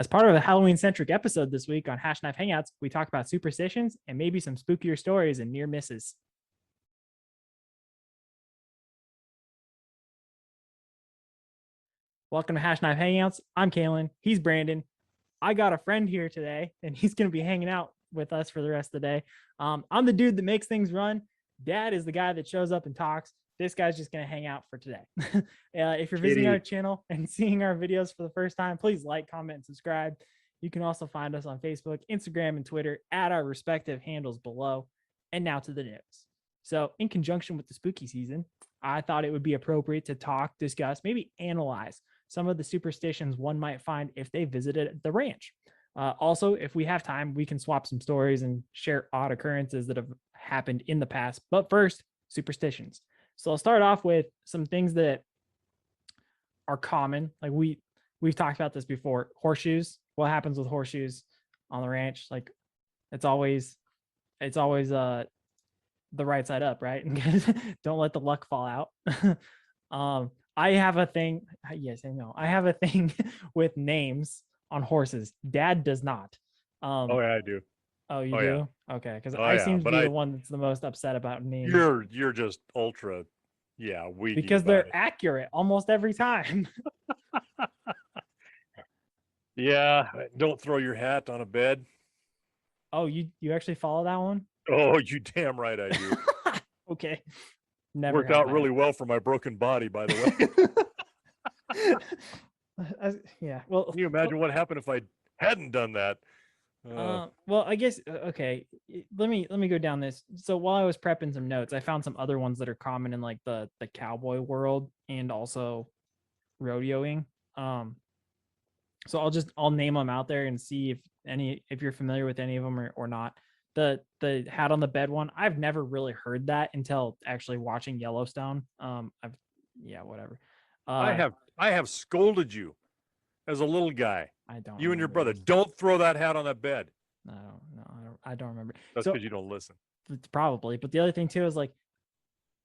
As part of a Halloween-centric episode this week on Hashknife Hangouts, we talk about superstitions and maybe some spookier stories and near misses. Welcome to Hashknife Hangouts. I'm Calen. He's Brandon. I got a friend here today, and he's going to be hanging out with us for the rest of the day. I'm the dude that makes things run. Dad is the guy that shows up and talks. This guy's just going to hang out for today. If you're visiting our channel and seeing our videos for the first time, please like, comment, and subscribe. You can also find us on Facebook, Instagram, and Twitter at our respective handles below. And now to the news. So in conjunction with the spooky season, I thought it would be appropriate to talk, discuss, maybe analyze some of the superstitions one might find if they visited the ranch. Also, if we have time, we can swap some stories and share odd occurrences that have happened in the past. But first, superstitions. So I'll start off with some things that are common. Like we've talked about this before. Horseshoes. What happens with horseshoes on the ranch? Like it's always the right side up, right? Don't let the luck fall out. I have a thing. Yes, I know. I have a thing with names on horses. Dad does not. Oh yeah, I do. Oh, you do? Yeah. Okay, because Oh, I yeah, seem to be the one that's the most upset about names. You're just ultra, weedy because they're accurate almost every time. Yeah, don't throw your hat on a bed. Oh, you actually follow that one? Oh, you damn right I do. Okay. Never worked out really well for my broken body, by the way. Yeah. Well, can you imagine what happened if I hadn't done that? Well, I guess okay. Let me go down this. So while I was prepping some notes, I found some other ones that are common in like the cowboy world and also rodeoing. So I'll name them out there and see if you're familiar with any of them or not. The hat on the bed one, I've never really heard that until actually watching Yellowstone. Whatever. I have scolded you as a little guy. You and your brother, don't throw that hat on that bed. I don't remember. That's because you don't listen. Probably. But the other thing too is like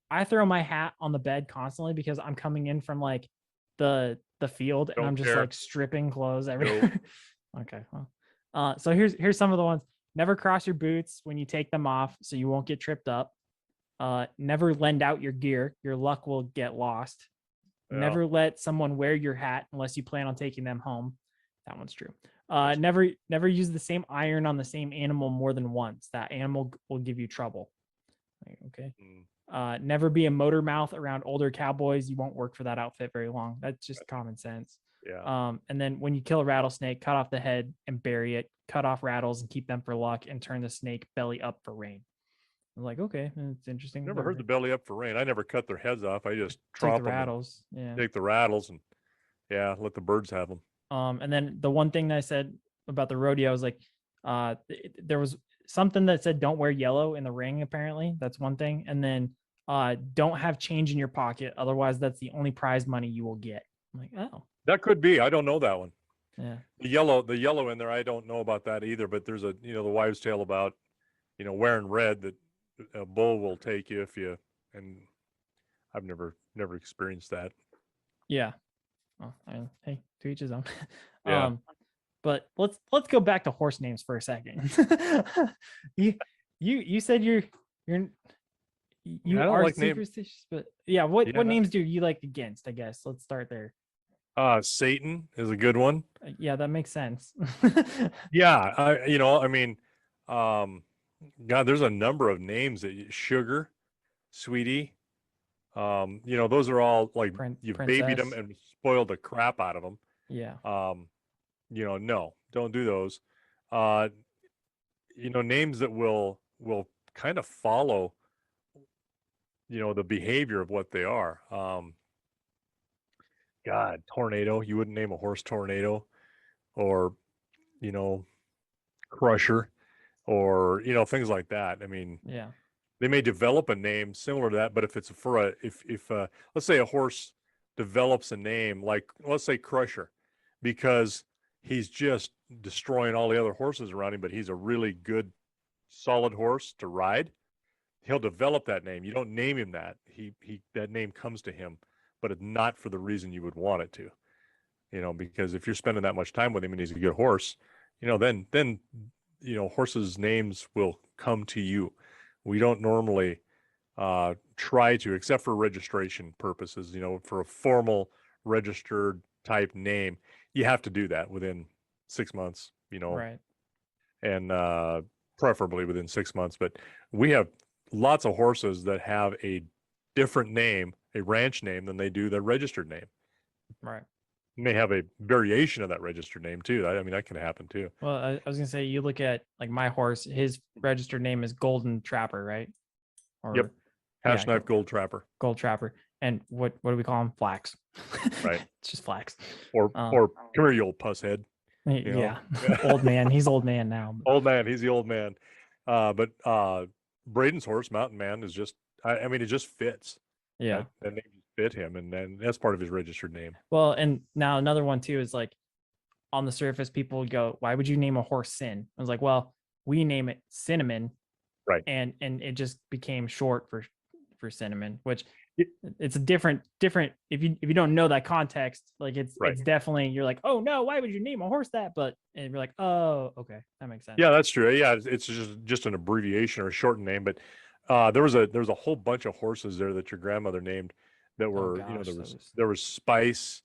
I throw my hat on the bed constantly because I'm coming in from like the field and I'm just like stripping clothes everywhere. Okay. Well, so here's some of the ones. Never cross your boots when you take them off so you won't get tripped up. Never lend out your gear. Your luck will get lost. Yeah. Never let someone wear your hat unless you plan on taking them home. That one's true. Never use the same iron on the same animal more than once. That animal will give you trouble. Okay. Never be a motor mouth around older cowboys. You won't work for that outfit very long. That's just common sense. Yeah. And then when you kill a rattlesnake, cut off the head and bury it. Cut off rattles and keep them for luck, and turn the snake belly up for rain. I'm like, okay, it's interesting. Never heard the belly up for rain. I never cut their heads off. I just take the rattles. Yeah. Take the rattles and let the birds have them. And then the one thing that I said about the rodeo was like, there was something that said don't wear yellow in the ring. Apparently, that's one thing. And then don't have change in your pocket. Otherwise, that's the only prize money you will get. I'm like, oh, that could be. I don't know that one. Yeah. The yellow in there, I don't know about that either. But there's a the wives' tale about wearing red that a bull will take you if you. And I've never experienced that. Yeah. Well, hey, to each his own. Yeah. But let's go back to horse names for a second. you said you are like superstitious, but yeah, what names do you like against? I guess let's start there. Satan is a good one. Yeah, that makes sense. Yeah, God, there's a number of names that sugar, sweetie. Those are all like you babied them and spoiled the crap out of them. Yeah. No, don't do those. Names that will kind of follow, the behavior of what they are. God, Tornado. You wouldn't name a horse Tornado, or Crusher, or things like that. I mean, yeah, they may develop a name similar to that, but if it's if let's say a horse develops a name like, let's say Crusher, because he's just destroying all the other horses around him, but he's a really good, solid horse to ride, he'll develop that name. You don't name him that. That name comes to him, but it's not for the reason you would want it to. because if you're spending that much time with him and he's a good horse, then horses' names will come to you. We don't normally try to, except for registration purposes, for a formal registered type name, you have to do that within 6 months, Right. and preferably within 6 months. But we have lots of horses that have a different name, a ranch name, than they do their registered name. Right. May have a variation of that registered name too. I mean, that can happen too. Well, I was gonna say, you look at like my horse, his registered name is Golden Trapper, right? Or Yep. yeah, Hashknife Gold Trapper. Gold Trapper. And what do we call him? Flax. Right. It's just Flax. Or come here, you old puss head. Yeah. Old man. He's old man now. Old man. He's the old man. But Braden's horse, Mountain Man, is just, I mean, it just fits. Yeah. That name just fit him, and then that's part of his registered name. Well, and now another one too is like, on the surface, people would go, why would you name a horse Sin? I was like, well, we name it Cinnamon. Right. And it just became short for Cinnamon, which Yeah. it's a different if you don't know that context, like it's Right. it's definitely, you're like, oh no, why would you name a horse that? But and you're like, oh, okay, that makes sense. Yeah, that's true. Yeah, it's just an abbreviation or a shortened name. But there was a whole bunch of horses there that your grandmother named that were, gosh, there was Spice,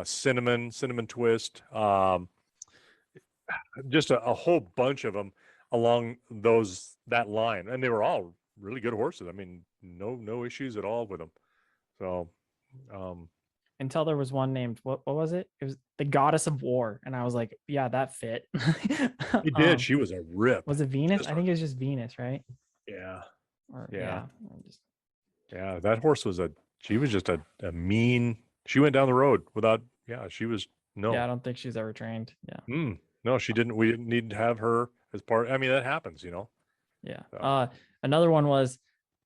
Cinnamon Twist, just a whole bunch of them along that line, and they were all really good horses. I mean, no issues at all with them. So until there was one named, what was it? It was the Goddess of War, and I was like, yeah, that fit. it did. She was a rip. Was it Venus? I think it was just Venus, right? Yeah. Or, Yeah. That horse was she was just a mean. She went down the road without. Yeah, she was no. Yeah, I don't think she's ever trained. Yeah. No, she didn't. We didn't need to have her as part. I mean, that happens, Yeah. So. Another one was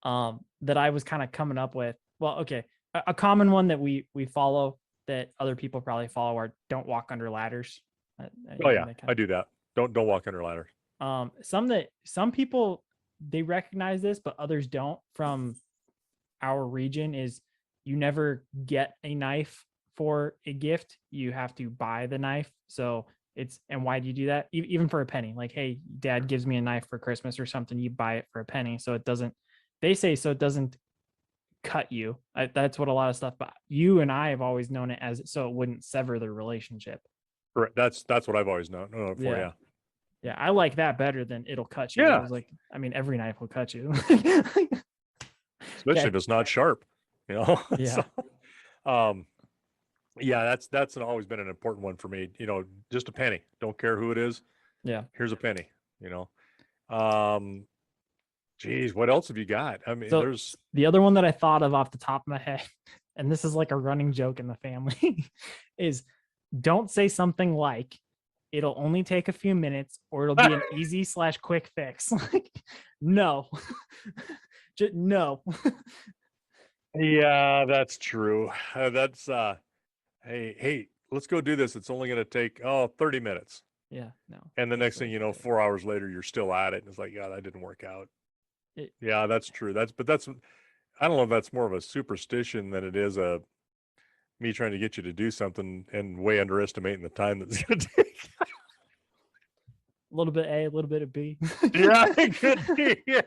that I was kind of coming up with. Well, okay, a common one that we follow that other people probably follow are don't walk under ladders. Oh yeah, I do that. Don't walk under ladders. Some people, they recognize this, but others don't. From our region, is you never get a knife for a gift. You have to buy the knife. So and why do you do that? Even for a penny, like, hey, dad gives me a knife for Christmas or something, you buy it for a penny. So it doesn't, they say, so it doesn't cut you. That's what a lot of stuff, but you and I have always known it as, so it wouldn't sever the relationship. Correct. That's what I've always known for. Yeah. Yeah. I like that better than it'll cut you. Yeah. I was like, I mean, every knife will cut you. Especially if it's not sharp, Yeah. So, yeah, that's always been an important one for me. Just a penny. Don't care who it is. Yeah. Here's a penny. Geez, what else have you got? I mean, there's the other one that I thought of off the top of my head, and this is like a running joke in the family, is don't say something like, it'll only take a few minutes, or it'll be an easy/quick fix. Like, no. Just no. Yeah, that's true. That's hey, let's go do this. It's only going to take 30 minutes. Yeah, no. And the next thing you know, 4 hours later, you're still at it, and it's like, yeah, that didn't work out. Yeah, that's true. I don't know if that's more of a superstition than it is me trying to get you to do something and way underestimating the time that's going to take. A little bit A, a little bit of B. Yeah, it could be. Yeah.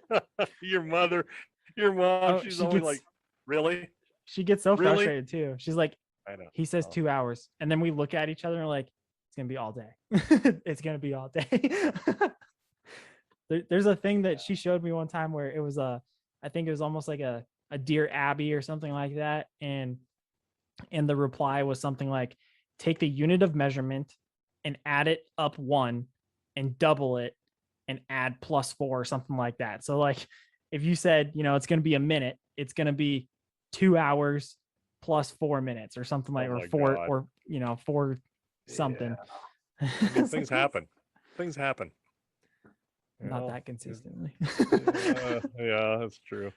Your mom, she's always like, really? She gets so frustrated too. She's like, I know. He says 2 hours, and then we look at each other and we're like, it's gonna be all day. It's gonna be all day. There's a thing that she showed me one time where it was I think it was almost like a Dear Abby or something like that, and the reply was something like, take the unit of measurement and add it up 1 and double it and add +4 or something like that. So like, if you said, it's going to be a minute, it's going to be 2 hours plus 4 minutes or something like, or 4 God. Or 4 something. Yeah. I mean, things happen. Not that consistently. Yeah, that's true.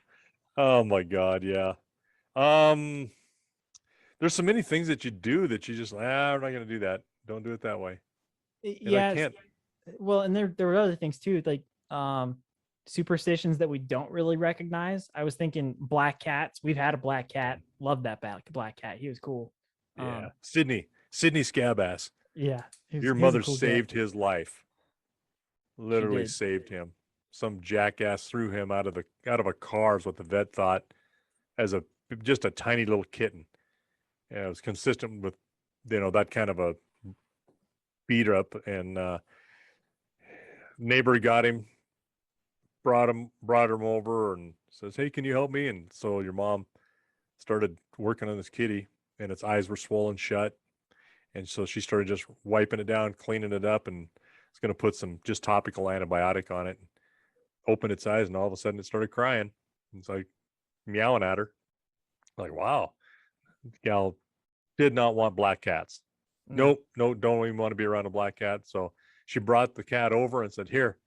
Oh my God. Yeah. There's so many things that you do that you just, we're not going to do that. Don't do it that way. Yeah. I can't. Well, and there were other things too, like superstitions that we don't really recognize. I was thinking black cats. We've had a black cat. Loved that black cat. He was cool. Yeah. Sydney. Sydney Scabass. Yeah, Your he was a mother cool saved cat. his life. She Literally did. saved him. Some jackass threw him out of a car is what the vet thought, as just a tiny little kitten. And it was consistent with, that kind of a beat up. And neighbor got him, brought him over, and says, "Hey, can you help me?" And so your mom started working on this kitty, and its eyes were swollen shut. And so she started just wiping it down, cleaning it up, and it's going to put some just topical antibiotic on it. Opened its eyes, and all of a sudden it started crying. It's like meowing at her. Like, wow, gal did not want black cats. No. Nope, no, don't even want to be around a black cat. So she brought the cat over and said, "Here,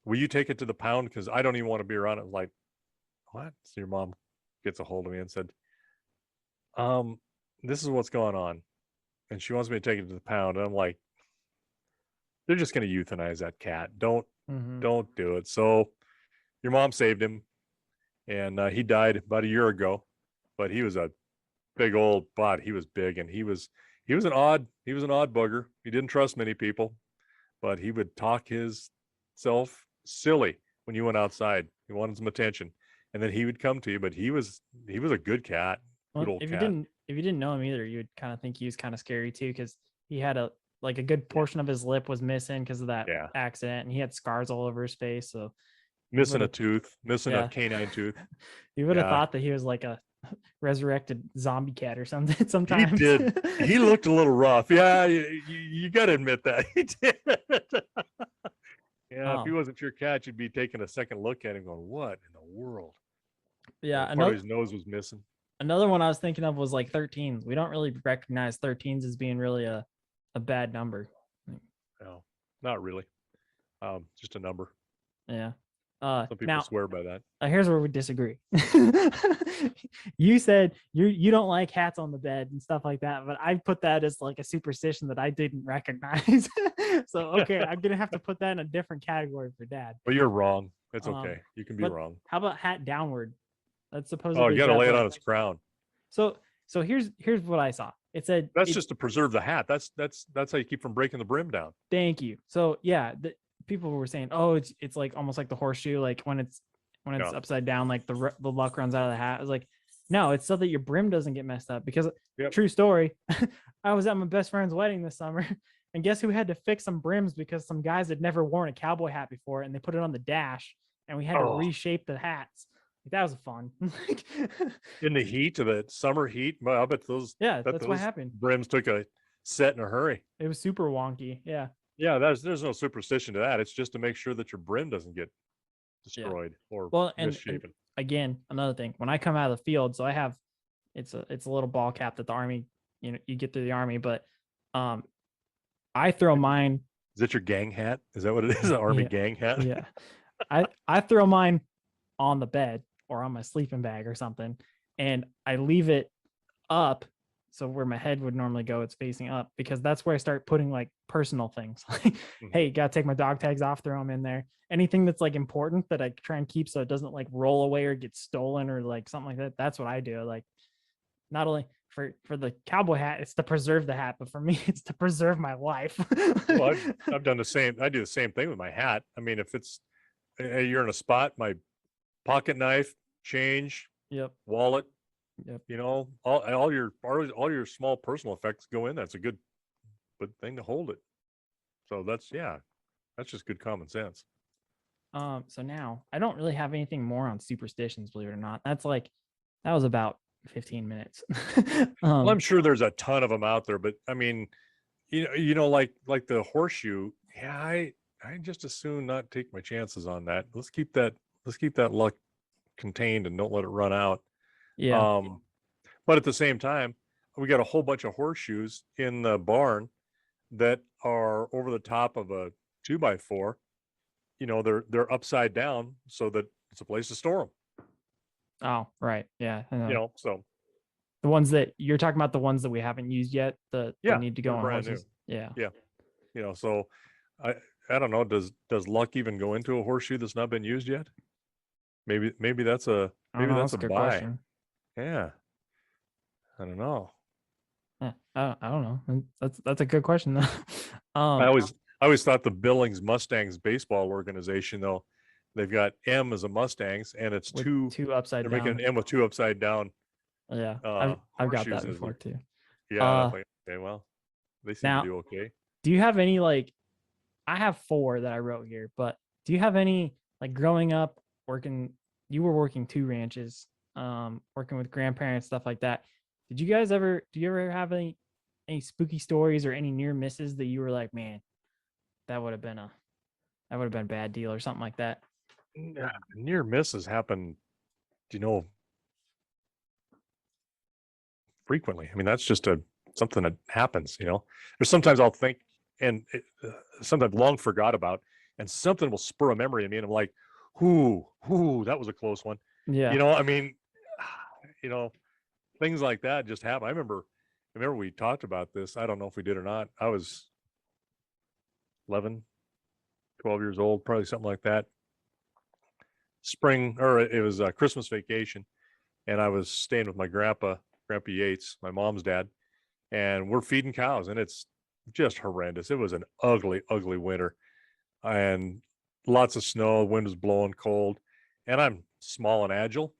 will you take it to the pound? Because I don't even want to be around it." Like, what? So your mom gets a hold of me and said, this is what's going on. And she wants me to take it to the pound. And I'm like, they're just going to euthanize that cat. Don't do it. So your mom saved him, and he died about a year ago. But he was a big old bot. He was big, and he was an odd bugger. He didn't trust many people, but he would talk himself silly when you went outside. He wanted some attention, and then he would come to you. But he was a good cat, good Well, old if cat. you didn't know him either, you would kind of think he was kind of scary too, because he had a good portion of his lip was missing because of that accident, and he had scars all over his face. So missing a tooth, missing a yeah. canine tooth. You would have thought that he was like a resurrected zombie cat or something. He Sometimes did. He looked a little rough. Yeah, you got to admit that he did. Yeah, if he wasn't your cat, you'd be taking a second look at him, going, "What in the world?" Yeah, part of his nose was missing. Another one I was thinking of was like 13s. We don't really recognize 13s as being really a bad number. No, not really. Just a number. Yeah. Some people now, swear by that. Here's where we disagree. You said you don't like hats on the bed and stuff like that, but I put that as like a superstition that I didn't recognize. So okay, I'm gonna have to put that in a different category for Dad. But you're wrong. It's okay. You can be wrong. How about hat downward? That's supposedly. Oh, you got to lay it on its crown. So here's what I saw. It said that's just to preserve the hat. That's how you keep from breaking the brim down. Thank you. So yeah, people were saying, oh, it's like almost like the horseshoe, like when it's upside down, like the luck runs out of the hat. I was like, no, it's so that your brim doesn't get messed up. Because true story, I was at my best friend's wedding this summer, and guess who had to fix some brims because some guys had never worn a cowboy hat before, and they put it on the dash, and we had to reshape the hats. Like, that was fun. In the heat of the summer heat, I bet those. That's what happened. Brims took a set in a hurry. It was super wonky. Yeah. Yeah, there's no superstition to that. It's just to make sure that your brim doesn't get destroyed or misshapen. And again, another thing, when I come out of the field, so I have it's a little ball cap that the Army, you get through the Army, but I throw mine. Is that your gang hat? Is that what it is? An Army gang hat? Yeah. I throw mine on the bed or on my sleeping bag or something, and I leave it up. So where my head would normally go, it's facing up, because that's where I start putting like personal things. Like, hey, gotta take my dog tags off, throw them in there. Anything that's like important that I try and keep so it doesn't like roll away or get stolen or like something like that. That's what I do. Like, not only for the cowboy hat, it's to preserve the hat, but for me, it's to preserve my life. Well, I've done the same. I do the same thing with my hat. I mean, if it's you're in a spot, my pocket knife, change, wallet. Yep. All your small personal effects go in. That's a good thing to hold it. So that's just good common sense. So now I don't really have anything more on superstitions, believe it or not. That was about 15 minutes. Well, I'm sure there's a ton of them out there, but I mean, like the horseshoe. Yeah, I just as soon not take my chances on that. Let's keep that luck contained and don't let it run out. Yeah. But at the same time, we got a whole bunch of horseshoes in the barn that are over the top of a 2x4. They're upside down so that it's a place to store them. Oh, right. Yeah. So the ones that you're talking about, the ones that we haven't used yet, that need to go on horses. Yeah. Yeah. So I don't know. Does luck even go into a horseshoe that's not been used yet? Maybe that's a good buy. question. Yeah. I don't know. I don't know. That's a good question though. I um, always I always thought the Billings Mustangs baseball organization though, they've got M as a Mustangs, and it's with two. two upside They're making down. an M with two upside down Yeah, I've got horseshoes that as before their. too. Yeah, and I'm Uh, like, okay, well, they seem to now, do okay. do you have any like? I have four that I wrote here, but do you have any like growing up working? You were working two ranches, working with grandparents, stuff like that. Did you guys ever? Do you ever have any spooky stories or any near misses that you were like, man, that would have been a that would have been a bad deal or something like that? Near misses happen, you know, frequently. I mean, that's just something that happens. There's sometimes I'll think and sometimes long forgot about, and something will spur a memory in me, and I'm like, whoo, that was a close one. Yeah, I mean, you know, things like that just happen. I remember we talked about this. I don't know if we did or not. I was 11, 12 years old, probably something like that. Spring, or it was a Christmas vacation, and I was staying with my Grandpa Yates, my mom's dad, and we're feeding cows, and it's just horrendous. It was an ugly, ugly winter, and lots of snow. Wind was blowing, cold, and I'm small and agile,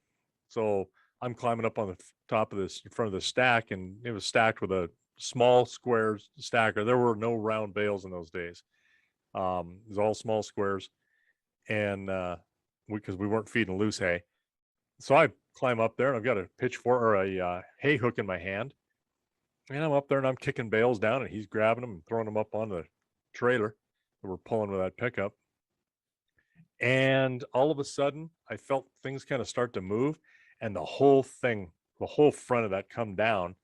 so I'm climbing up on the top of this in front of the stack, and it was stacked with a small square stacker. There were no round bales in those days. It was all small squares, and because we weren't feeding loose hay, so I climb up there, and I've got a pitchfork or a hay hook in my hand, and I'm up there and I'm kicking bales down, and he's grabbing them and throwing them up on the trailer that we're pulling with that pickup. And all of a sudden, I felt things kind of start to move, and the whole front of that come down.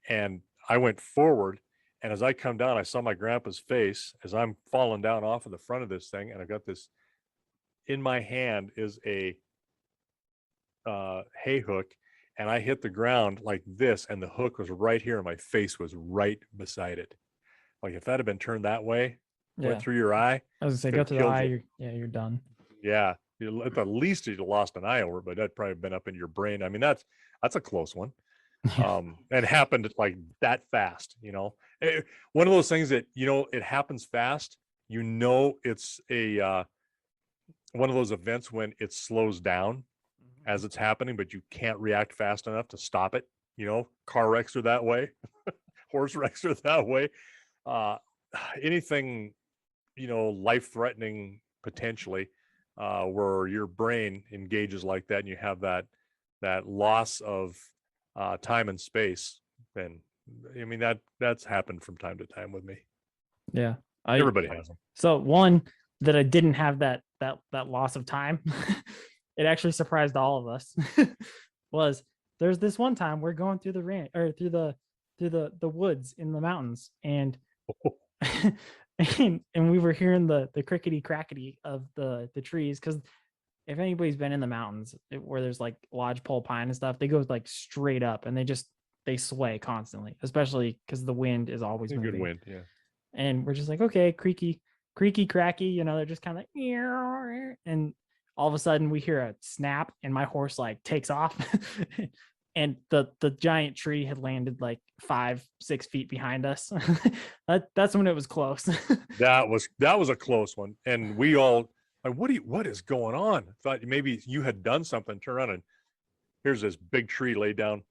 And I went forward. And as I come down, I saw my grandpa's face as I'm falling down off of the front of this thing. And I got this in my hand is a hay hook, and I hit the ground like this, and the hook was right here, and my face was right beside it. Like if that had been turned that way, went yeah. through your eye, I was gonna say, could go have to the killed eye. you. You're done. Yeah, at the least you'd have lost an eye over it, but that'd probably been up in your brain. I mean, that's a close one. Yeah, And happened like that fast. One of those things that it happens fast. It's a one of those events when it slows down as it's happening, but you can't react fast enough to stop it. Car wrecks are that way, horse wrecks are that way. Uh, Anything, life threatening potentially, where your brain engages like that, and you have that loss of time and space. And I mean that's happened from time to time with me. yeah. I Everybody has them. So one that I didn't have that loss of time. It actually surprised all of us. Was there's this one time we're going through the ranch or through the woods in the mountains, and and we were hearing the crickety crackety of the trees, because if anybody's been in the mountains where there's like lodgepole pine and stuff, they go like straight up, and they sway constantly, especially because the wind is always A good moving. wind, yeah. And we're just like, okay, creaky cracky, they're just kind of like, and all of a sudden we hear a snap, and my horse like takes off. And the giant tree had landed like 5-6 feet behind us. That's when it was close. That was a close one, and we all like, what is going on? Thought maybe you had done something. Turn around, and here's this big tree laid down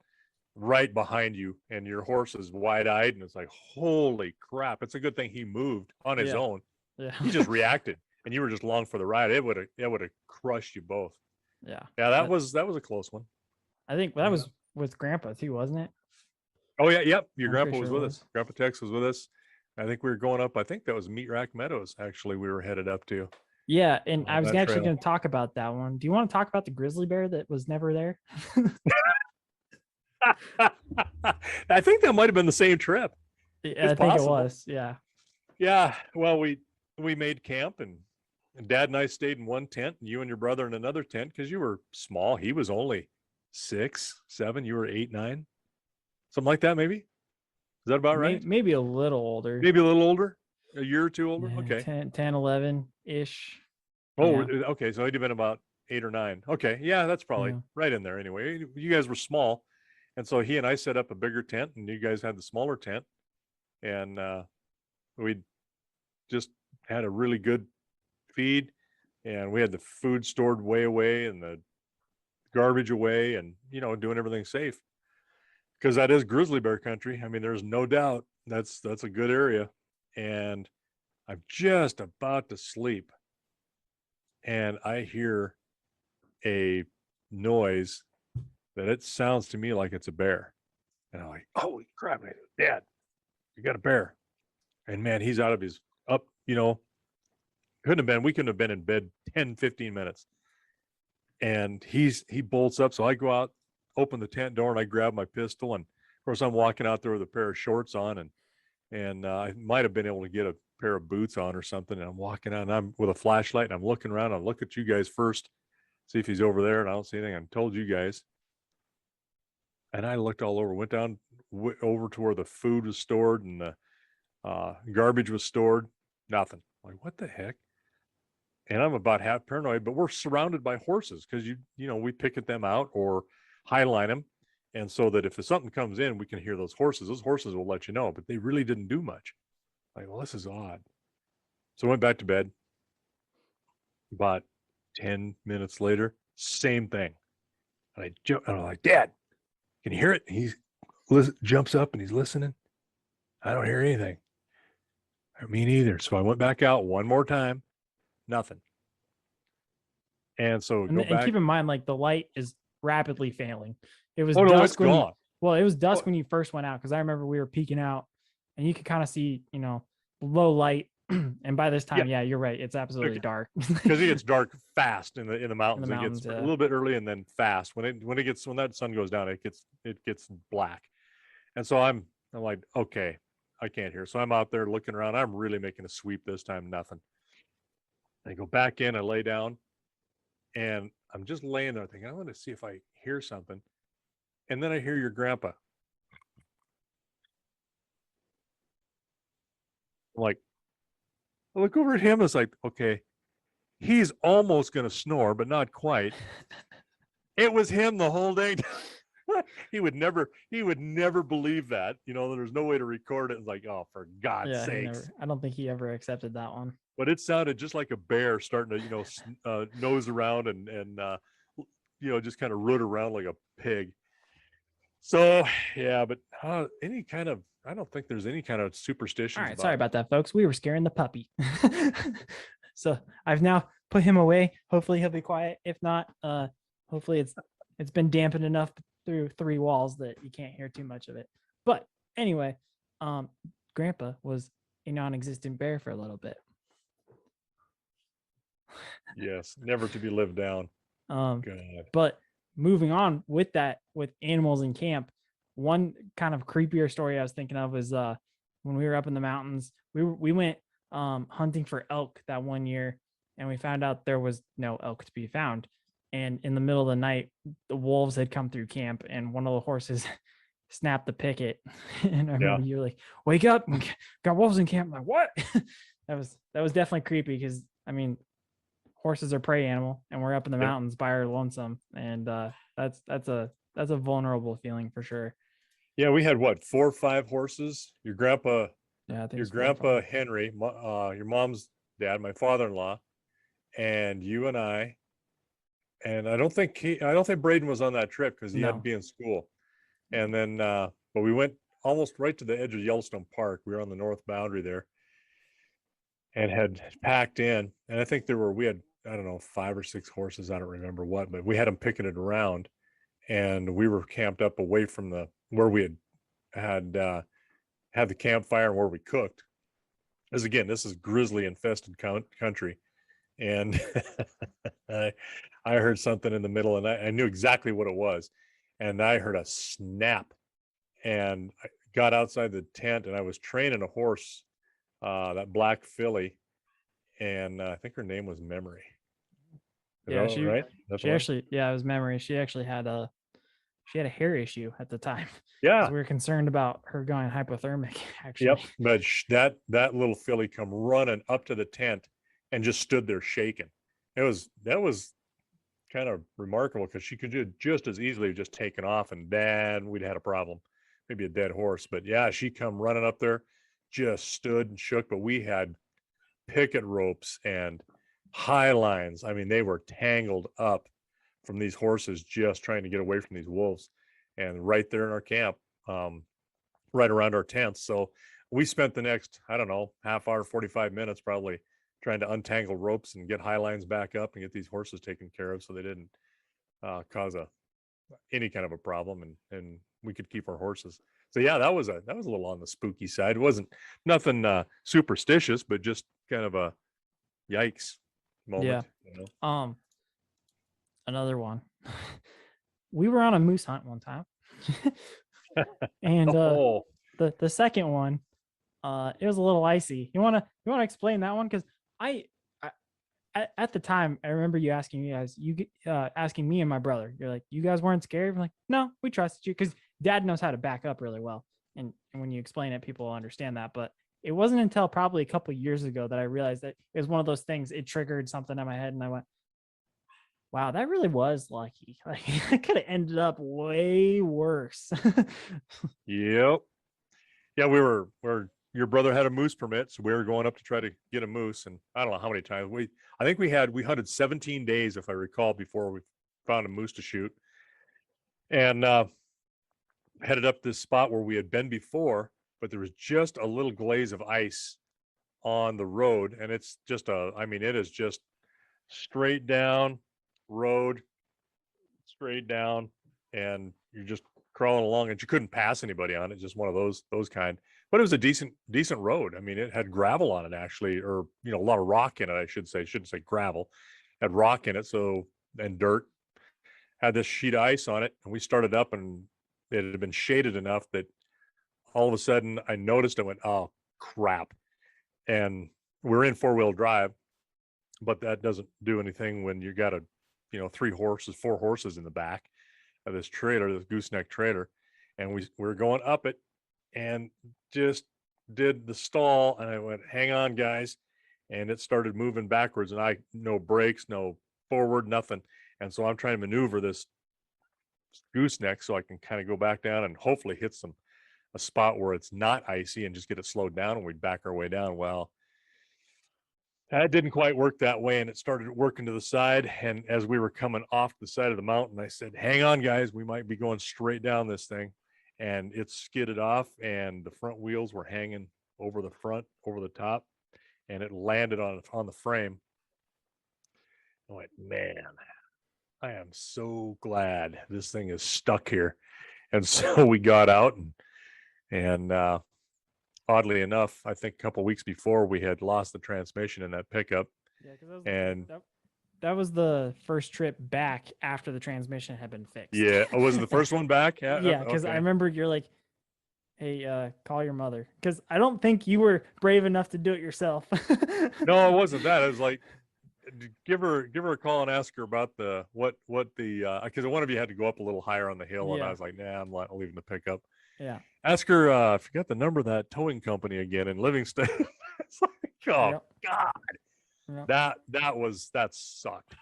right behind you, and your horse is wide-eyed, and it's like, holy crap. It's a good thing he moved on his Yeah. own. Yeah. He just reacted, and you were just along for the ride. It would have crushed you both. Yeah. Yeah, that was a close one. I think that was with Grandpa too, wasn't it? Oh yeah, yep. Your I'm grandpa pretty was sure it with was. us. Grandpa Tex was with us. I think we were going up. I think that was Meat Rack Meadows. Actually, we were headed up to Yeah, and I on was that actually trail. going to talk about that one. Do you want to talk about the grizzly bear that was never there? I think that might have been the same trip. Yeah, It's I think it possible. was. Yeah. Yeah. Well, we made camp, and Dad and I stayed in one tent, and you and your brother in another tent because you were small. He was only 6, 7. You were 8, 9, something like that. Maybe. Is that about right? Maybe a little older. Maybe a little older, a year or two older. Yeah, Okay. 10 11 ish. Oh, Yeah. okay. So he'd have been about 8 or 9. Okay. Yeah, that's probably Yeah. right in there anyway. You guys were small. And so he and I set up a bigger tent, and you guys had the smaller tent, and we just had a really good feed, and we had the food stored way away and the garbage away, and doing everything safe, because that is grizzly bear country. I mean, there's no doubt that's a good area. And I'm just about to sleep, and I hear a noise that it sounds to me like it's a bear. And I'm like, holy crap, Dad, you got a bear. And man, he's out of his up, we couldn't have been in bed 10, 15 minutes. And he bolts up. So I go out, open the tent door, and I grab my pistol. And of course I'm walking out there with a pair of shorts on, and I might have been able to get a pair of boots on or something. And I'm walking out, and I'm with a flashlight, and I'm looking around. I look at you guys first, see if he's over there, and I don't see anything. I told you guys. And I looked all over, went down over to where the food was stored and the garbage was stored. Nothing. I'm like, what the heck? And I'm about half paranoid, but we're surrounded by horses because we picket them out or highline them, and so that if something comes in, we can hear those horses. Those horses will let you know, but they really didn't do much. Like, well, this is odd. So I went back to bed. About 10 minutes later, same thing. And I'm like, Dad, can you hear it? He jumps up and he's listening. I don't hear anything. Me neither. So I went back out one more time. Nothing. And so and keep in mind, like, the light is rapidly failing. It was dusk. No, it's gone. It was dusk when you first went out, because I remember we were peeking out and you could kind of see, low light. And by this time, yeah, you're right. It's absolutely dark. Because it gets dark fast in the mountains. It gets a little bit early and then fast. When that sun goes down, it gets black. And so I'm like, okay, I can't hear. So I'm out there looking around. I'm really making a sweep this time. Nothing. I go back in, I lay down, and I'm just laying there thinking, I want to see if I hear something. And then I hear your grandpa. I'm like, I look over at him. It's like, okay, he's almost going to snore, but not quite. It was him the whole day. He would never believe that. There's no way to record it. It's like, oh, for God's sakes. I don't think he ever accepted that one. But it sounded just like a bear starting to, nose around and just kind of root around like a pig. So, yeah, but I don't think there's any kind of superstition. All right, sorry about that, folks. We were scaring the puppy. So I've now put him away. Hopefully he'll be quiet. If not, hopefully it's been dampened enough through 3 walls that you can't hear too much of it. But anyway, Grandpa was a non-existent bear for a little bit. Yes, never to be lived down. God. But moving on with animals in camp, one kind of creepier story I was thinking of was when we were up in the mountains. We went hunting for elk that one year, and we found out there was no elk to be found. And in the middle of the night, the wolves had come through camp, and one of the horses snapped the picket. And I remember you were like, "Wake up! We got wolves in camp." I'm like, what? that was definitely creepy, because I mean, horses are prey animal, and we're up in the mountains by our lonesome, and that's a vulnerable feeling for sure. Yeah, we had 4 or 5 horses. Your grandpa, your grandpa Henry, your mom's dad, my father-in-law, and you and I. And I don't think Braden was on that trip because he had to be in school. And then, but we went almost right to the edge of Yellowstone Park. We were on the north boundary there, and had packed in. And I think we had, I don't know, 5 or 6 horses. I don't remember what, but we had them picketed around, and we were camped up away from where we had the campfire and where we cooked. As again, this is grizzly infested country. And I heard something in the middle, and I knew exactly what it was. And I heard a snap, and I got outside the tent, and I was training a horse, that black filly, and I think her name was Memory. Right? She actually, it was Memory. She actually had a hair issue at the time. Yeah, we were concerned about her going hypothermic. Actually, yep. But that little filly come running up to the tent and just stood there shaking. That was kind of remarkable because she could just as easily have just taken off and then we'd had a problem, maybe a dead horse. But yeah, she come running up there, just stood and shook. But we had picket ropes and high lines. I mean, they were tangled up from these horses just trying to get away from these wolves, and right there in our camp, right around our tents. So we spent the next, I don't know, half hour, 45 minutes probably trying to untangle ropes and get high lines back up and get these horses taken care of so they didn't cause any kind of a problem, and we could keep our horses. So yeah, that was a little on the spooky side. It wasn't nothing superstitious, but just kind of a yikes moment. Another one. We were on a moose hunt one time. And the second one, it was a little icy. You wanna explain that one? Because I at the time I remember you asking me guys, asking me and my brother, you're like, you guys weren't scared? I'm like, no, we trusted you because Dad knows how to back up really well. And when you explain it, people will understand that. But it wasn't until probably a couple of years ago that I realized that it was one of those things. It triggered something in my head, and I went, wow, that really was lucky. Like, I could have ended up way worse. Yep. Yeah, we're your brother had a moose permit, so we were going up to try to get a moose, and I don't know how many times I think we hunted 17 days, if I recall, before we found a moose to shoot, and headed up this spot where we had been before, but there was just a little glaze of ice on the road, and it's just it is just straight down road, straight down, and you're just crawling along, and you couldn't pass anybody on it, just one of those kind. But it was a decent road. I mean, it had gravel on it actually, or a lot of rock in it, I should say. I shouldn't say gravel. It had rock in it, so, and dirt. Had this sheet of ice on it, and we started up, and it had been shaded enough that all of a sudden I noticed. I went, oh crap. And we're in 4-wheel drive, but that doesn't do anything when you got four horses in the back of this trailer, this gooseneck trailer, and we were going up it, and just did the stall, and I went, hang on guys, and it started moving backwards, and no brakes, no forward, nothing. And so I'm trying to maneuver this gooseneck so I can kind of go back down and hopefully hit a spot where it's not icy and just get it slowed down, and we'd back our way down. Well, that didn't quite work that way, and it started working to the side. And as we were coming off the side of the mountain, I said, hang on guys, we might be going straight down this thing. And it skidded off, and the front wheels were hanging over the top, and it landed on the frame. I went, man, I am so glad this thing is stuck here. And so we got out, and oddly enough, I think a couple of weeks before, we had lost the transmission in that pickup. Yeah, because that was the first trip back after the transmission had been fixed. Yeah, was it the first one back? Yeah, because I remember you're like, hey, call your mother, because I don't think you were brave enough to do it yourself. No, it wasn't that. It was like, give her a call and ask her about what the because one of you had to go up a little higher on the hill, and I was like, nah, I'm not leaving the pickup. Yeah. Ask her, I forgot the number of that towing company again in Livingston. It's like, oh God. Yep. That sucked.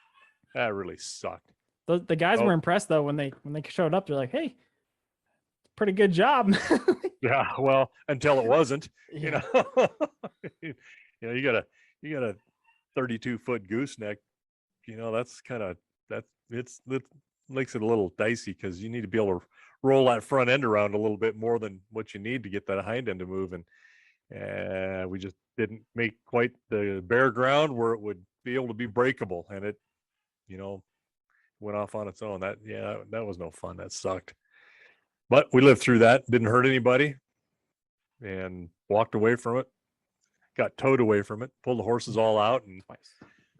That really sucked. The guys were impressed though when they showed up. They're like, hey, pretty good job. Yeah, well, until it wasn't. Yeah. You got a 32-foot gooseneck. That's kind of that makes it a little dicey, because you need to be able to roll that front end around a little bit more than what you need to get that hind end to move. And we just didn't make quite the bare ground where it would be able to be breakable, and it went off on its own. That was no fun. That sucked, but we lived through that. Didn't hurt anybody, and walked away from it. Got towed away from it, pulled the horses all out. And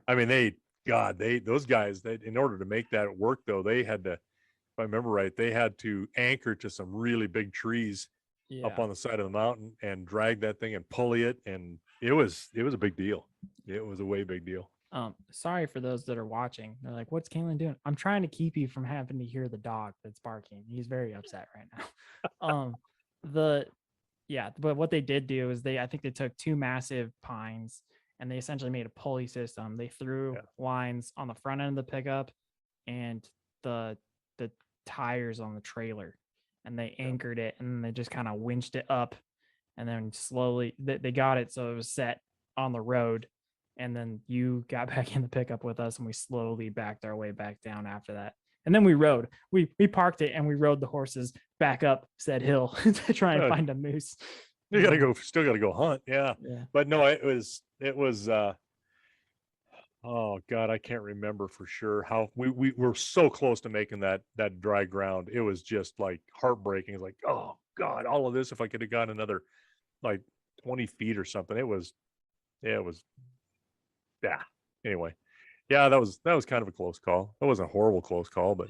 I mean, those guys, in order to make that work though, they had to, if I remember right, they had to anchor to some really big trees up on the side of the mountain and drag that thing and pulley it. And it was a big deal. It was a way big deal. Sorry for those that are watching. They're like, what's Calen doing? I'm trying to keep you from having to hear the dog that's barking. He's very upset right now. But what they did do is I think they took 2 massive pines, and they essentially made a pulley system. They threw lines on the front end of the pickup, and the tires on the trailer, and they anchored it, and then they just kind of winched it up, and then slowly they got it so it was set on the road, and then you got back in the pickup with us, and we slowly backed our way back down after that. And then we rode. We parked it and we rode the horses back up said hill to try and find a moose. You gotta go, still gotta go hunt. Yeah. Yeah. But no, it was oh God, I can't remember for sure how we were so close to making that dry ground. It was just like heartbreaking. It's like, oh God, all of this, if I could have gotten another like 20 feet or something. It was yeah. Anyway. Yeah, that was kind of a close call. That wasn't a horrible close call, but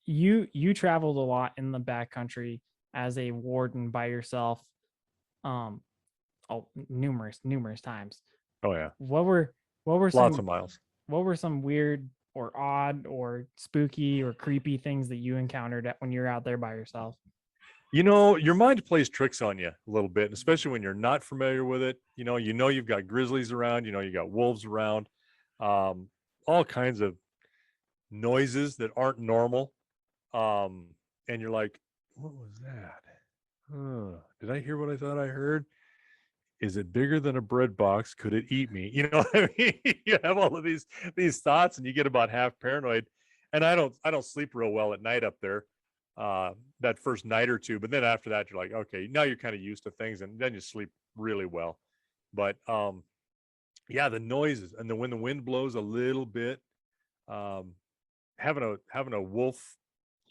you traveled a lot in the backcountry as a warden by yourself, numerous times. oh yeah, What were lots of miles. what were some weird or odd or spooky or creepy things that you encountered when you're out there by yourself? Your mind plays tricks on you a little bit, especially when you're not familiar with it. You've got grizzlies around, you got wolves around, all kinds of noises that aren't normal. And you're like, what was that? Did I hear what I thought I heard? Is it bigger than a bread box? Could it eat me? You know what I mean? You have all of these thoughts, and you get about half paranoid. And I don't sleep real well at night up there, that first night or two. But then after that, you're like, okay, now you're kind of used to things, and then you sleep really well. But yeah, the noises, and then when the wind blows a little bit, having a wolf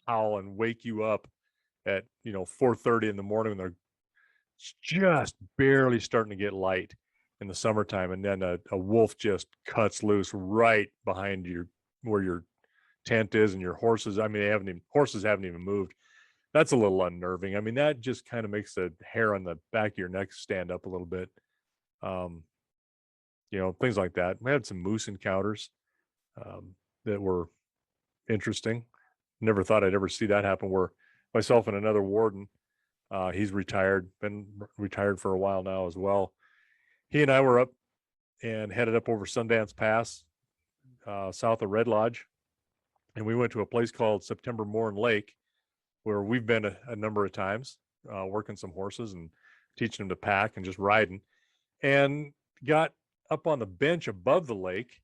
howl and wake you up at 4:30 in the morning when they're just barely starting to get light in the summertime, and then a wolf just cuts loose right behind where your tent is, and your horses, I mean, horses haven't even moved. That's a little unnerving. I mean, that just kind of makes the hair on the back of your neck stand up a little bit. Things like that. We had some moose encounters that were interesting. Never thought I'd ever see that happen, where myself and another warden, he's been retired for a while now as well. He and I were up and headed up over Sundance Pass, south of Red Lodge. And we went to a place called September Morn Lake, where we've been a number of times, working some horses and teaching them to pack and just riding, and got up on the bench above the lake.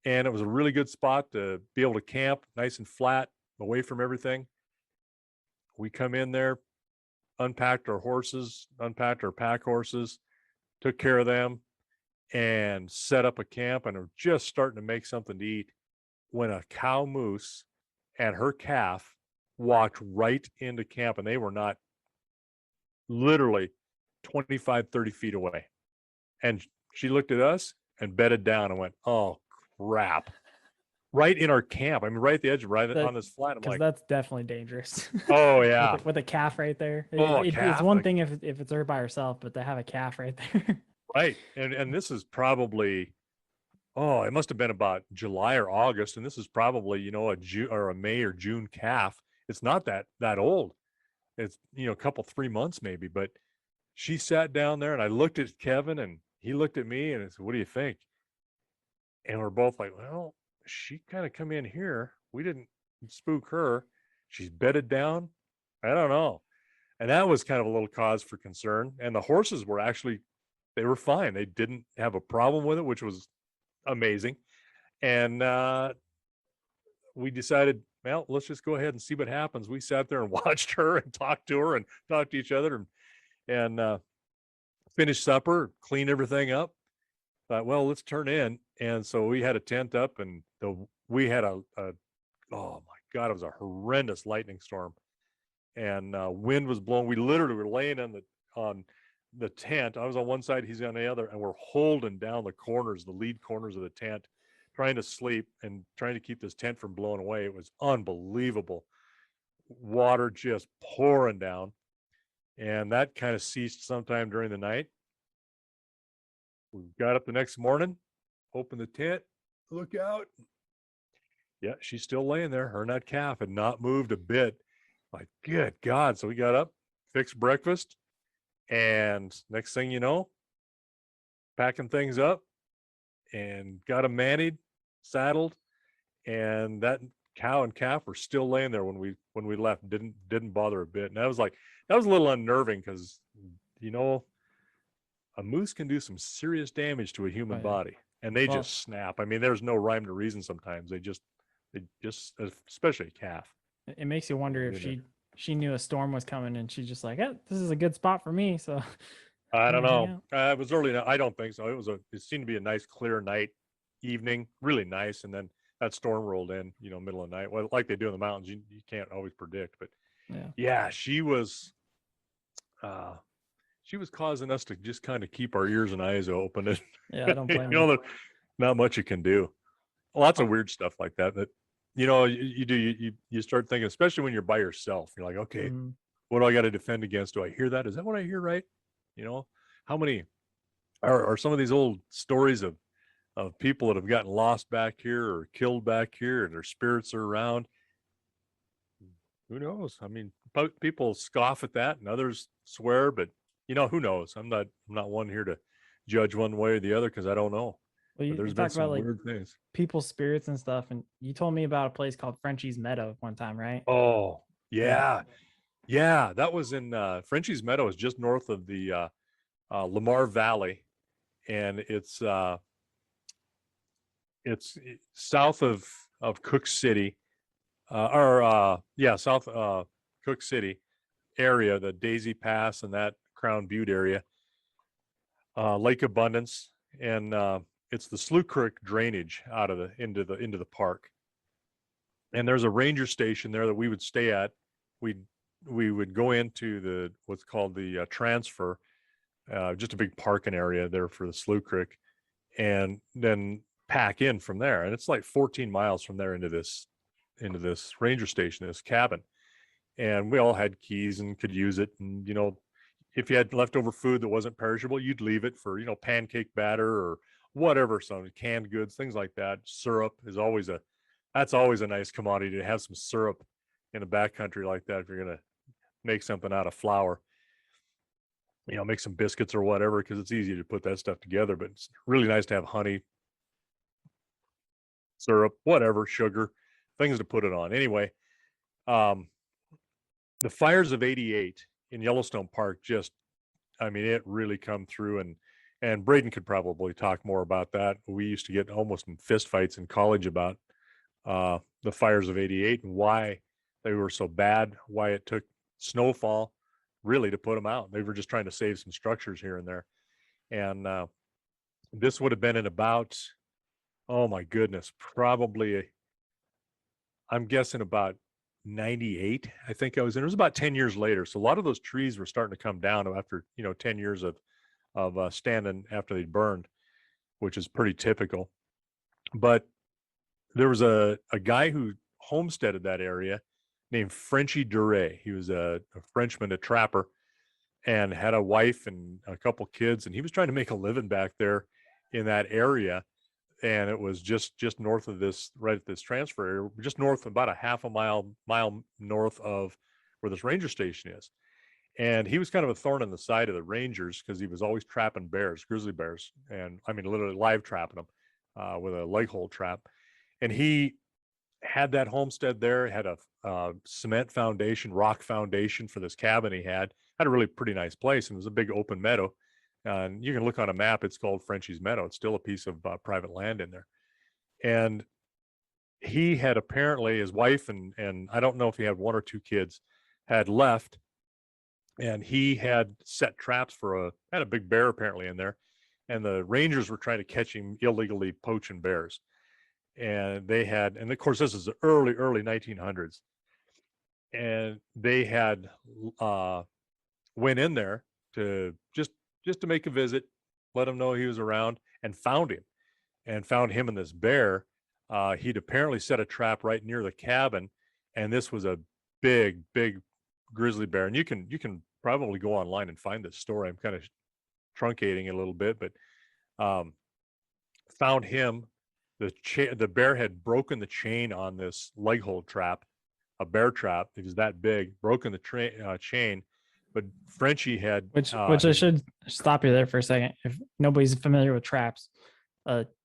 And it was a really good spot to be able to camp, nice and flat, away from everything. We come in there, unpacked our horses, unpacked our pack horses, took care of them, and set up a camp, and are just starting to make something to eat when a cow moose and her calf walked right into camp, and they were not literally 25, 30 feet away. And she looked at us and bedded down and went, oh crap. Right in our camp. I mean, right at the edge, right on this flat. I'm like, that's definitely dangerous. Oh yeah. with a calf right there. Calf, it's one thing if it's her by herself, but to have a calf right there. Right. And this is probably, it must have been about July or August. And this is probably, a June or a May or June calf. It's not that old. It's, a couple, 3 months maybe, but she sat down there, and I looked at Kevin, and he looked at me, and I said, what do you think? And we're both like, well, she kind of come in here. We didn't spook her. She's bedded down. I don't know. And that was kind of a little cause for concern. And the horses were they were fine. They didn't have a problem with it, which was amazing. And we decided, well, let's just go ahead and see what happens. We sat there and watched her and talked to her and talked to each other, and finished supper, cleaned everything up. Thought, well, let's turn in. And so we had a tent up, and we had oh my God, it was a horrendous lightning storm, and wind was blowing. We literally were laying on the tent. I was on one side, he's on the other, and we're holding down the lead corners of the tent, trying to sleep and trying to keep this tent from blowing away. It was unbelievable. Water just pouring down. And that kind of ceased sometime during the night. We got up the next morning, opened the tent, look out. Yeah, she's still laying there. Her and that calf had not moved a bit. Like, good God. So we got up, fixed breakfast, and next thing you know, packing things up, and got them manied, saddled, and that cow and calf were still laying there when we left. Didn't bother a bit. And that was a little unnerving because, you know, a moose can do some serious damage to a human Oh, yeah. body, and they Well, just snap. I mean, there's no rhyme to reason. Sometimes they just, especially a calf. it makes you wonder if You know. she knew a storm was coming and she's just like, this is a good spot for me. So I I'm don't gonna hang know. out. It was early. I don't think so. It seemed to be a nice, clear night, evening, really nice. And then that storm rolled in, you know, middle of the night. Well, like they do in the mountains, you can't always predict. But Yeah. yeah, she was causing us to just kind of keep our ears and eyes open. And Yeah, I don't you blame know, you. there's not much you can do. Lots Oh, of weird stuff like that. That you know, you start thinking, especially when you're by yourself. You're like, okay, mhm. what do I got to defend against? Do I hear that? Is that what I hear? Right? You know, how many are some of these old stories of people that have gotten lost back here or killed back here, and their spirits are around? Who knows? I mean, people scoff at that, and others swear, but you know, who knows? I'm not one here to judge one way or the other because I don't know. Well, But you there's been talked about some like weird things. people's spirits and stuff, and you told me about a place called Frenchy's Meadow one time, right? Oh, Yeah. yeah. Yeah, that was in Frenchy's Meadow is just north of the Lamar Valley, and it's south of Cook City, south Cook City area, the Daisy Pass and that Crown Butte area, Lake Abundance, and it's the Slough Creek drainage out of the into the park. And there's a ranger station there that we would stay at. We would go into the what's called the transfer, just a big parking area there for the Slough Creek, and then pack in from there. And it's like 14 miles from there into this ranger station, this cabin. And we all had keys and could use it. And you know, if you had leftover food that wasn't perishable, you'd leave it for, you know, pancake batter or whatever, some canned goods, things like that. Syrup is that's always a nice commodity to have, some syrup in a backcountry like that if you're gonna make something out of flour. You know, make some biscuits or whatever, because it's easy to put that stuff together. But it's really nice to have honey, syrup, whatever, sugar, things to put it on. Anyway, um, the fires of '88 in Yellowstone Park just, I mean, it really come through, and Braden could probably talk more about that. We used to get almost in fist fights in college about the fires of '88 and why they were so bad, why it took snowfall really to put them out. They were just trying to save some structures here and there. And this would have been in about, oh my goodness, probably, I'm guessing about 98. I think I was in. It was about 10 years later. So a lot of those trees were starting to come down after, you know, 10 years of standing after they burned, which is pretty typical. But there was a guy who homesteaded that area named Frenchy Duray. He was a Frenchman, a trapper, and had a wife and a couple kids, and he was trying to make a living back there in that area. And it was just north of this, right at this transfer area, just north, about a half a mile north of where this ranger station is. And he was kind of a thorn in the side of the rangers because he was always trapping bears, grizzly bears, and I mean literally live trapping them with a leg hold trap. And he had that homestead there, had a cement foundation, rock foundation for this cabin he had a really pretty nice place, and it was a big open meadow. And you can look on a map, it's called Frenchy's Meadow. It's still a piece of private land in there. And he had apparently, his wife and I don't know if he had one or two kids, had left, and he had set traps had a big bear apparently in there. And the rangers were trying to catch him illegally poaching bears. And and of course, this is the early 1900s. And they had went in there to just to make a visit, let him know he was around, and found him and this bear. He'd apparently set a trap right near the cabin, and this was a big grizzly bear. And you can probably go online and find this story. I'm kind of truncating it a little bit, but found him. The bear had broken the chain on this leg hold trap, a bear trap. It was that big, broken the chain. But Frenchy had Which I should stop you there for a second. If nobody's familiar with traps,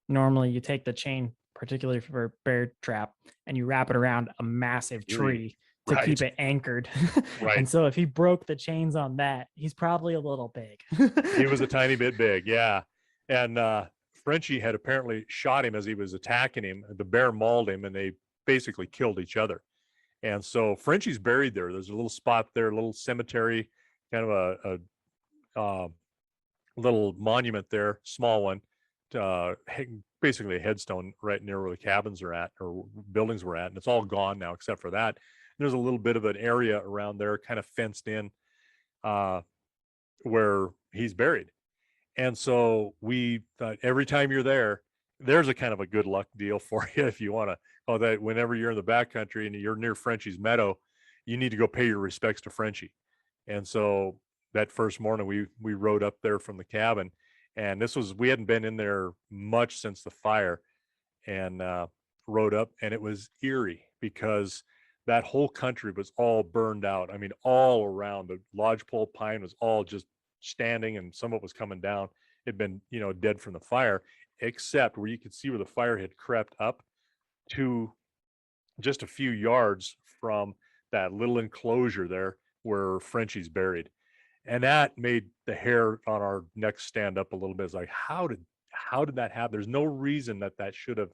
normally you take the chain particularly for bear trap, and you wrap it around a massive tree to keep it anchored. And so if he broke the chains on that, he's probably a little big. He was a tiny bit big, yeah. And Frenchy had apparently shot him as he was attacking him. The bear mauled him, and they basically killed each other. And so Frenchy's buried there. There's a little spot there, a little cemetery, kind of a little monument there, small one, basically a headstone right near where the cabins are at, or buildings were at. And it's all gone now except for that. There's a little bit of an area around there, kind of fenced in, where he's buried. And so we thought every time you're there, there's a kind of a good luck deal for you if you want to. Oh, that whenever you're in the backcountry and you're near Frenchy's Meadow, you need to go pay your respects to Frenchy. And so that first morning we rode up there from the cabin, and we hadn't been in there much since the fire, and rode up, and it was eerie because that whole country was all burned out. I mean, all around. The lodgepole pine was all just standing, and some of it was coming down. It had been, dead from the fire, except where you could see where the fire had crept up to just a few yards from that little enclosure there where Frenchy's buried. And that made the hair on our necks stand up a little bit. It's like, how did that happen? There's no reason that should have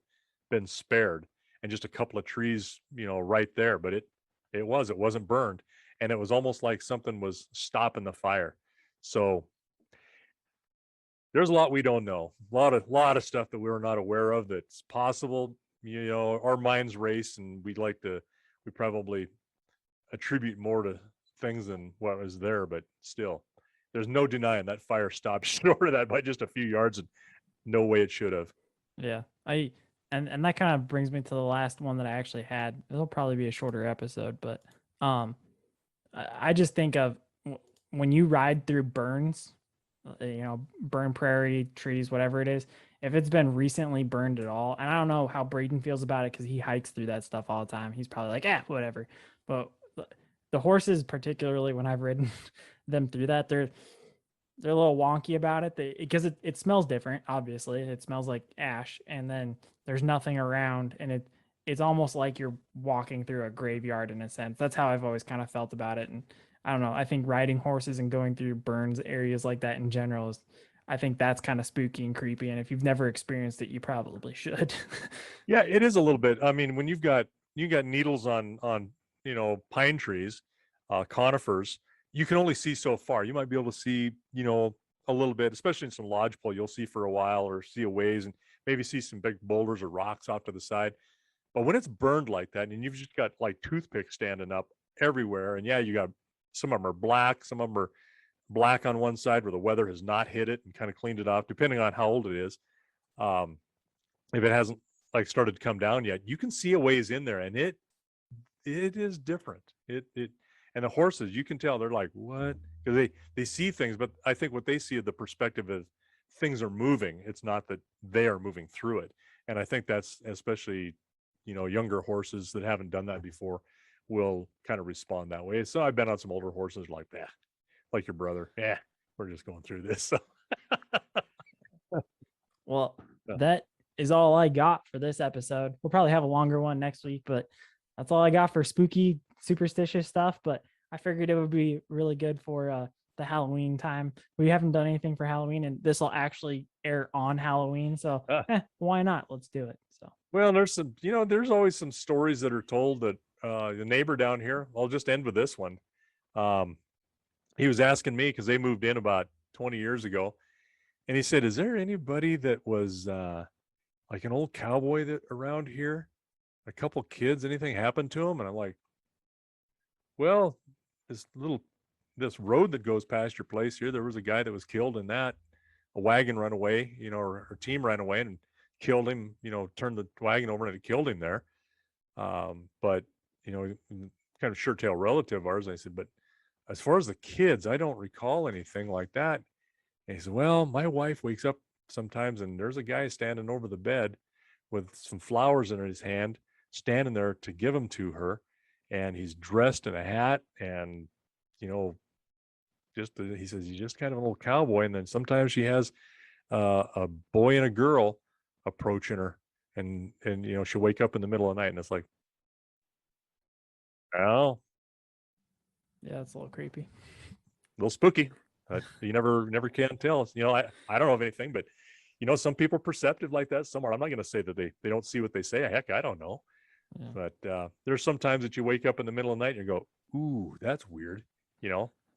been spared. And just a couple of trees, right there, but it wasn't burned. And it was almost like something was stopping the fire. So there's a lot we don't know. A lot of stuff that we're not aware of that's possible. Our minds race, and we probably attribute more to things than what was there, but still, there's no denying that fire stopped short of that by just a few yards, and no way it should have. Yeah. And that kind of brings me to the last one that I actually had. It'll probably be a shorter episode, but I just think of when you ride through burns, burn prairie, trees, whatever it is, if it's been recently burned at all, and I don't know how Braden feels about it because he hikes through that stuff all the time. He's probably like, whatever. But the horses, particularly when I've ridden them through that, they're a little wonky about it because it smells different. Obviously, it smells like ash, and then there's nothing around, and it's almost like you're walking through a graveyard in a sense. That's how I've always kind of felt about it. And I don't know, I think riding horses and going through burns areas like that in general I think that's kind of spooky and creepy. And if you've never experienced it, you probably should. Yeah, it is a little bit. I mean, when you got needles on pine trees, conifers, you can only see so far. You might be able to see, a little bit, especially in some lodgepole, you'll see for a while or see a ways, and maybe see some big boulders or rocks off to the side. But when it's burned like that, and you've just got like toothpicks standing up everywhere, and yeah, you got some of them are black, some of them are black on one side where the weather has not hit it and kind of cleaned it off, depending on how old it is. If it hasn't like started to come down yet, you can see a ways in there, and it is different. And the horses, you can tell they're like, what? Because they see things, but I think what they see of the perspective is things are moving. It's not that they are moving through it. And I think that's especially, younger horses that haven't done that before will kind of respond that way. So I've been on some older horses like that, like your brother. Yeah, we're just going through this. So. Well, that is all I got for this episode. We'll probably have a longer one next week, but that's all I got for spooky, superstitious stuff. But I figured it would be really good for the Halloween time. We haven't done anything for Halloween, and this will actually air on Halloween. So why not? Let's do it. So, well, there's there's always some stories that are told that the neighbor down here, I'll just end with this one. He was asking me because they moved in about 20 years ago. And he said, is there anybody that was like an old cowboy that around here? A couple kids, anything happened to him? And I'm like, well, this road that goes past your place here, there was a guy that was killed in that. A wagon ran away, or team ran away and killed him, turned the wagon over and it killed him there. But, kind of sure tail relative of ours. And I said, but as far as the kids, I don't recall anything like that. And he said, well, my wife wakes up sometimes and there's a guy standing over the bed with some flowers in his hand, standing there to give them to her. And he's dressed in a hat and, he says, he's just kind of an old cowboy. And then sometimes she has a boy and a girl approaching her. and she'll wake up in the middle of the night and it's like, well, Yeah, it's a little creepy. a little spooky. You never can tell. I don't know of anything, but some people are perceptive like that somewhere. I'm not going to say that they don't see what they say. Heck, I don't know. Yeah. But there's sometimes that you wake up in the middle of the night and you go, ooh, that's weird.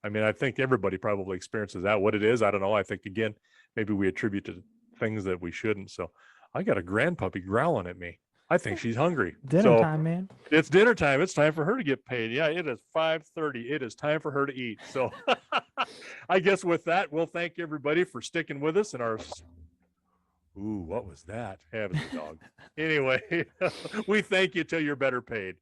I mean, I think everybody probably experiences that. What it is, I don't know. I think, again, maybe we attribute to things that we shouldn't. So I got a grandpuppy growling at me. I think she's hungry. Dinner time, man. It's dinner time. It's time for her to get paid. Yeah, it is 5:30. It is time for her to eat. So I guess with that, we'll thank everybody for sticking with us in our... Ooh, what was that? Having the dog. Anyway, we thank you till you're better paid.